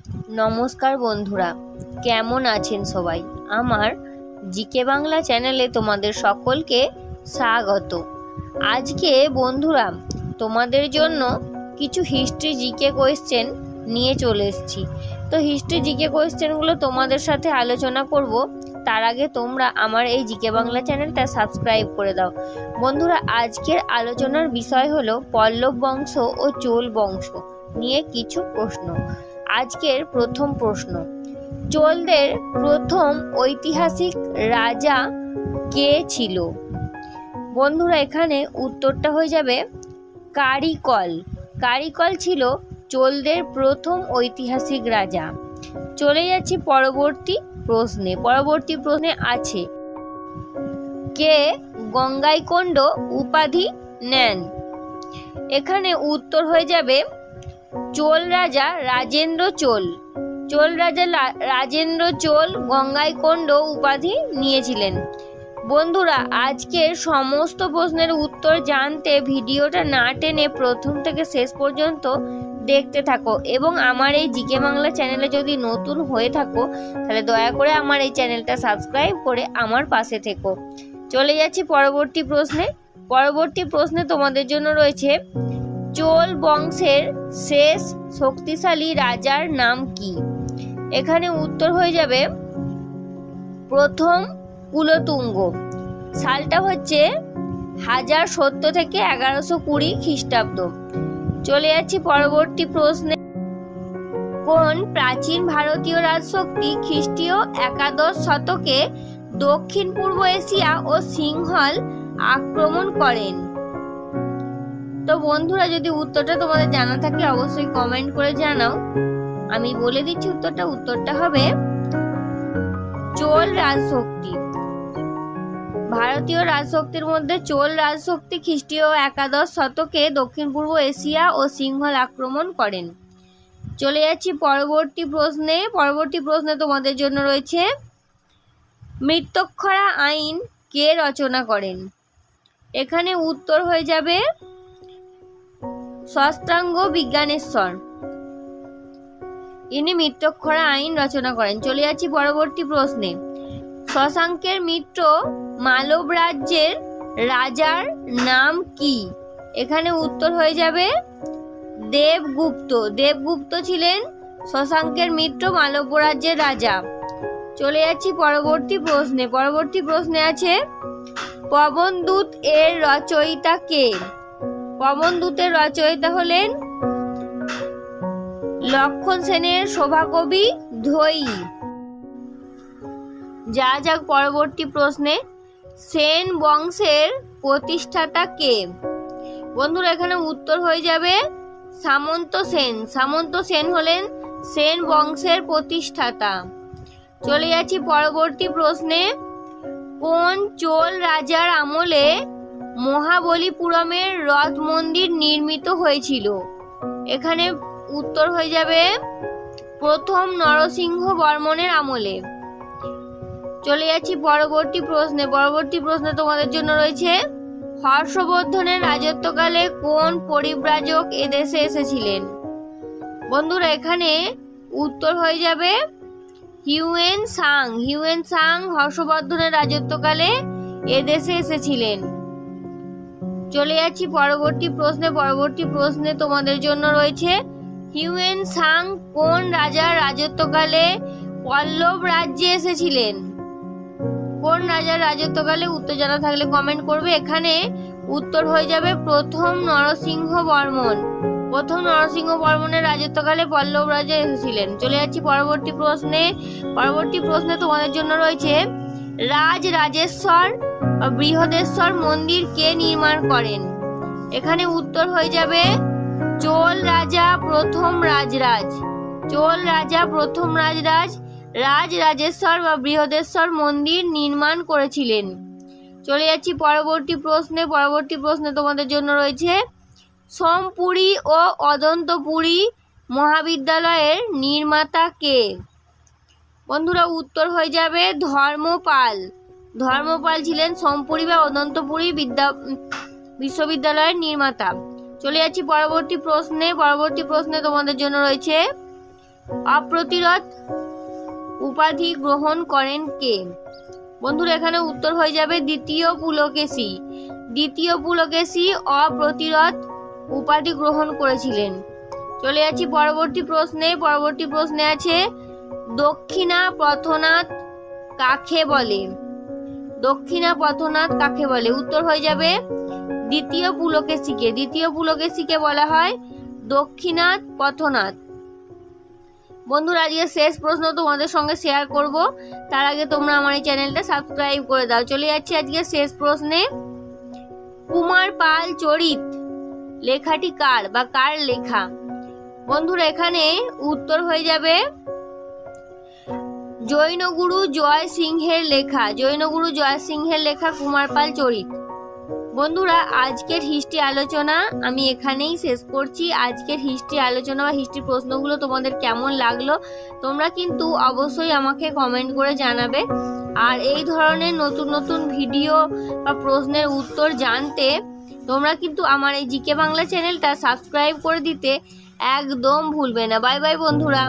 নমস্কার বন্ধুরা, কেমন আছেন সবাই? আমার জিকে বাংলা চ্যানেলে তোমাদের সকলকে স্বাগত। আজকে বন্ধুরা তোমাদের জন্য কিছু হিস্ট্রি জিকে কোয়েশ্চেন নিয়ে চলে এসেছি। তো হিস্ট্রি জিকে কোয়েশ্চেনগুলো তোমাদের সাথে আলোচনা করব। তার আগে তোমরা আমার এই জিকে বাংলা চ্যানেলটা সাবস্ক্রাইব করে দাও। বন্ধুরা, আজকের আলোচনার বিষয় হলো পল্লব বংশ ও চোল বংশ নিয়ে কিছু প্রশ্ন। আজকের প্রথম প্রশ্ন, চোলদের প্রথম ঐতিহাসিক রাজা কে ছিল? বন্ধুরা, এখানে উত্তরটা হয়ে যাবে কারিকল। কারিকল ছিল চোলদের প্রথম ঐতিহাসিক রাজা। চলে যাচ্ছি পরবর্তী প্রশ্নে। পরবর্তী প্রশ্নে আছে, কে গঙ্গাইকোন্ড উপাধি নেন? এখানে উত্তর হয়ে যাবে চোল রাজা রাজেন্দ্র চোল। চোল রাজা রাজেন্দ্র চোল গঙ্গাইকোন্ড উপাধি নিয়েছিলেন। বন্ধুরা, আজকের সমস্ত প্রশ্নের উত্তর জানতে ভিডিওটা না টেনে প্রথম থেকে শেষ পর্যন্ত দেখতে থাকো, এবং আমার এই জিকে বাংলা চ্যানেলে যদি নতুন হয়ে থাকো তাহলে দয়া করে আমার এই চ্যানেলটা সাবস্ক্রাইব করে আমার পাশে থেকো। চলে যাচ্ছি পরবর্তী প্রশ্নে। পরবর্তী প্রশ্নে তোমাদের জন্য রয়েছে, চোল বংশের শেষ শক্তিশালী রাজার নাম কি? এখানে উত্তর হয়ে যাবে প্রথম কুলোতুঙ্গ। সালটা হচ্ছে 1070 থেকে 1120 খ্রিস্টাব্দ। চলে যাচ্ছি পরবর্তী প্রশ্নে, কোন প্রাচীন ভারতীয় রাজশক্তি খ্রিস্টীয় একাদশ শতকে দক্ষিণ পূর্ব এশিয়া ও সিংহল আক্রমণ করেন? তো বন্ধুরা, যদি উত্তরটা তোমাদের জানা থাকে অবশ্যই কমেন্ট করে জানাও। আমি বলে দিচ্ছি উত্তরটা হবে চোল রাজশক্তি। ভারতীয় রাজশক্তির মধ্যে চোল রাজশক্তি খ্রিস্টীয় একাদশ শতকে দক্ষিণ পূর্ব এশিয়া ও সিংহল আক্রমণ করেন। চলে যাচ্ছি পরবর্তী প্রশ্নে। পরবর্তী প্রশ্নে তোমাদের জন্য রয়েছে, মৃত্যক্ষরা আইন কে রচনা করেন? এখানে উত্তর হয়ে যাবে শস্ত্রাঙ্গ বিজ্ঞানেশ্বর। ইনি মৃত্যক্ষরা আইন রচনা করেন। চলে যাচ্ছি পরবর্তী প্রশ্নে, শশাঙ্কের মিত্র মালব রাজ্যের রাজার নাম কি? এখানে উত্তর হয়ে যাবে দেবগুপ্ত। দেবগুপ্ত ছিলেন শশাঙ্কের মিত্র মালব রাজ্যের রাজা। চলে যাচ্ছি পরবর্তী প্রশ্নে। পরবর্তী প্রশ্নে আছে, পবনদূত এর রচয়িতা কে? পবনদূতের রচয়িতা হলেন লক্ষণ সেনের শোভাকবি ধৈ। যা যাক পরবর্তী প্রশ্নে, সেন বংশের প্রতিষ্ঠাতা কে? বন্ধুরা, এখানে উত্তর হয়ে যাবে সামন্ত সেন। সামন্ত সেন হলেন সেন বংশের প্রতিষ্ঠাতা। চলে যাচ্ছি পরবর্তী প্রশ্নে, কোন চোল রাজার আমলে মহাবলীপুরমের রথ মন্দির নির্মিত হয়েছিল? এখানে উত্তর হয়ে যাবে প্রথম নরসিংহ বর্মনের আমলে। চলে যাচ্ছি পরবর্তী প্রশ্নে। পরবর্তী প্রশ্নে তোমাদের জন্য রয়েছে, হর্ষবর্ধনের রাজত্বকালে কোন পরিব্রাজক এদেশে এসেছিলেন? বন্ধুরা, এখানে উত্তর হয়ে যাবে হিউয়েন সাং। হিউয়েন সাং হর্ষবর্ধনের রাজত্বকালে এদেশে এসেছিলেন। চলে যাচ্ছি পরবর্তী প্রশ্নে। পরবর্তী প্রশ্নে তোমাদের জন্য রয়েছে, হিউয়েন সাং কোন রাজার রাজত্বকালে পল্লব রাজ্যে এসেছিলেন? কোন রাজার রাজত্বকালে? উত্তর জানা থাকলে কমেন্ট করবে। এখানে উত্তর হয়ে যাবে প্রথম নরসিংহ বর্মন। প্রথম নরসিংহ বর্মনের রাজত্বকালে পল্লব রাজা এসেছিলেন। চলে যাচ্ছি পরবর্তী প্রশ্নে। পরবর্তী প্রশ্নে তোমাদের জন্য রয়েছে, রাজরাজেশ্বর ও বৃহদেশ্বর মন্দির কে নির্মাণ করেন? এখানে উত্তর হয়ে যাবে চোল রাজা প্রথম রাজরাজ। চোল রাজা প্রথম রাজরাজ রাজরাজেশ্বর বা বৃহদেশ্বর মন্দির নির্মাণ করেছিলেন। চলে যাচ্ছি পরবর্তী প্রশ্নে। পরবর্তী প্রশ্নে তোমাদের জন্য রয়েছে, সোমপুরী ও অদন্তপুরী মহাবিদ্যালয়ের নির্মাতা কে? বন্ধুরা, উত্তর হয়ে যাবে ধর্মপাল। ধর্মপাল ছিলেন সোমপুরী বা অদন্তপুরী বিশ্ববিদ্যালয়ের নির্মাতা। চলে যাচ্ছি পরবর্তী প্রশ্নে। পরবর্তী প্রশ্নে তোমাদের জন্য রয়েছে, অপ্রতিরোধ উপাধি গ্রহণ করেন কে? বন্ধুরা এখানে উত্তর হয়ে যাবে দ্বিতীয় পুলকেশী। দ্বিতীয় পুলকেশী অপ্রতিরোধ উপাধি গ্রহণ করেছিলেন। চলে যাচ্ছি পরবর্তী প্রশ্নে। পরবর্তী প্রশ্নে আছে দক্ষিণা পথনাথ কাকে বলে? দক্ষিণা পথনাথ কাকে বলে? উত্তর হয়ে যাবে দ্বিতীয় পুলকেশীকে। দ্বিতীয় পুলকেশীকে বলা হয় দক্ষিণাথ পথনাথ। বন্ধুরা আজকে শেষ প্রশ্ন তোমাদের সঙ্গে শেয়ার করব, তার আগে তোমরা আমার এই চ্যানেলটা সাবস্ক্রাইব করে দাও। চলে যাচ্ছি আজকে শেষ প্রশ্নে। কুমার পাল চরিত লেখাটি কার বা কার লেখা? বন্ধুরা এখানে উত্তর হয়ে যাবে জৈনগুরু জয় সিংহের লেখা। জৈনগুরু জয় সিংহের লেখা কুমার পাল চরিত। বন্ধুরা আজকের হিস্ট্রি আলোচনা আমি এখানেই শেষ করছি। আজকের হিস্ট্রি আলোচনা বা হিস্ট্রি প্রশ্নগুলো তোমাদের কেমন লাগলো তোমরা কিন্তু অবশ্যই আমাকে কমেন্ট করে জানাবে। আর এই ধরনের নতুন নতুন ভিডিও বা প্রশ্নের উত্তর জানতে তোমরা কিন্তু আমার এই জিকে বাংলা চ্যানেলটা সাবস্ক্রাইব করে দিতে একদম ভুলবে না। বাই বাই বন্ধুরা।